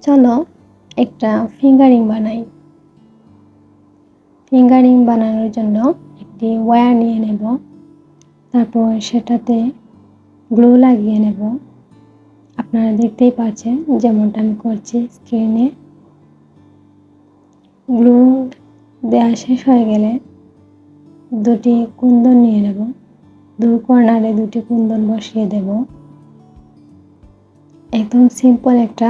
চলো একটা ফিঙ্গারিং বানাই। ফিঙ্গারিং বানানোর জন্য একটি ওয়্যার নিয়ে নেব, তারপর সেটাতে গ্লু লাগিয়ে নেব। আপনারা দেখতেই পাচ্ছেন যেমনটা আমি করছি স্ক্রিনে। গ্লু দেওয়া শেষ হয়ে গেলে দুটি কুন্দন নিয়ে নেব, দুই কর্নারে দুটি কুন্দন বসিয়ে দেব। একদম সিম্পল একটা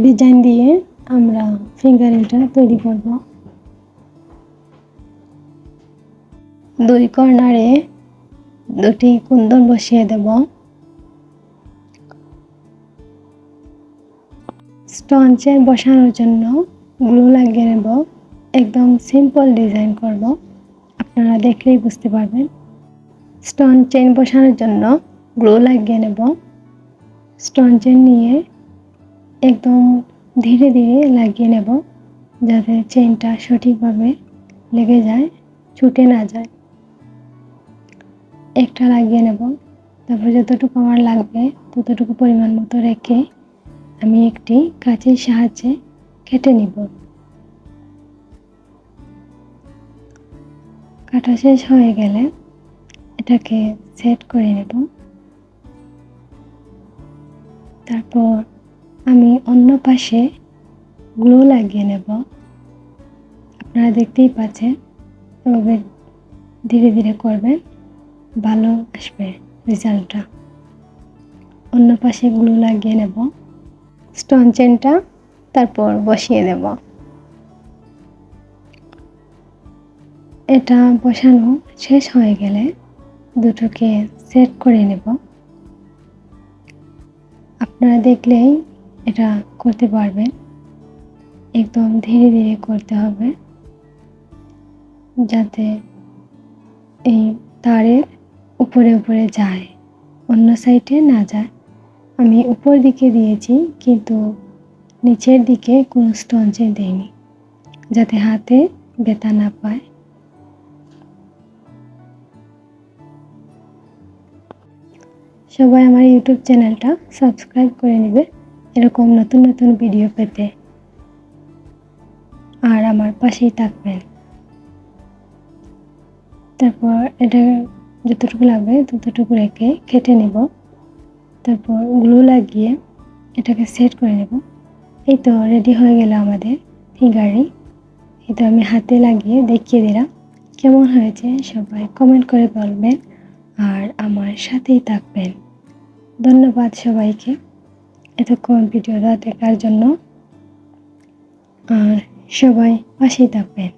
ডিজাইন দিয়ে আমরা ফিঙ্গারিংটা তৈরি করব। দুই কর্নারে দুটি কুন্দন বসিয়ে দেব। স্টোন চেন বসানোর জন্য গ্লু লাগিয়ে নেব। একদম সিম্পল ডিজাইন করব, আপনারা দেখলেই বুঝতে পারবেন। স্টোন চেন বসানোর জন্য গ্লু লাগিয়ে নেব। স্টোন চেন নিয়ে একদম ধীরে ধীরে লাগিয়ে নেব, যাতে চেনটা সঠিকভাবে লেগে যায়, ছুটে না যায়। একটা লাগিয়ে নেব, তারপর যতটুকু আমার লাগবে ততটুকু পরিমাণ মতো রেখে আমি একটি কাঁচির সাহায্যে কেটে নিব। কাটা শেষ হয়ে গেলে এটাকে সেট করে নেব। তারপর আমি অন্য পাশে গ্লু লাগিয়ে নেব। আপনারা দেখতেই পাচ্ছেন, তবে ধীরে ধীরে করবেন, ভালো আসবে রেজাল্টটা। অন্য পাশে গ্লু লাগিয়ে নেব, স্টোন চেনটা তারপর বসিয়ে দেব। এটা বসানো শেষ হয়ে গেলে দুটোকে সেট করে নেব। আপনারা দেখলেই এটা করতে পারবেন, একদম ধীরে ধীরে করতে হবে, যাতে এই তারের উপরে উপরে যায়, অন্য সাইডে না যায়। আমি উপর দিকে দিয়েছি, কিন্তু নিচের দিকে কোনো স্টোন চেন দেইনি, যাতে হাতে ব্যথা না পায়। সবাই আমার ইউটিউব চ্যানেলটা সাবস্ক্রাইব করে নেবে এরকম নতুন নতুন ভিডিও পেতে, আর আমার পাশেই থাকবেন। তারপর এটা যতটুকু লাগবে ততটুকু রেখে কেটে নেব। তারপর গ্লু লাগিয়ে এটাকে সেট করে নেব। এই তো রেডি হয়ে গেল আমাদের ফিঙ্গারিং। এই তো আমি হাতে লাগিয়ে দেখিয়ে দিলাম কেমন হয়েছে। সবাই কমেন্ট করে বলবেন আর আমার সাথেই থাকবেন। ধন্যবাদ সবাইকে এতক্ষণ ভিডিওটা দেখার জন্য, আর সবাই পাশেই থাকবেন।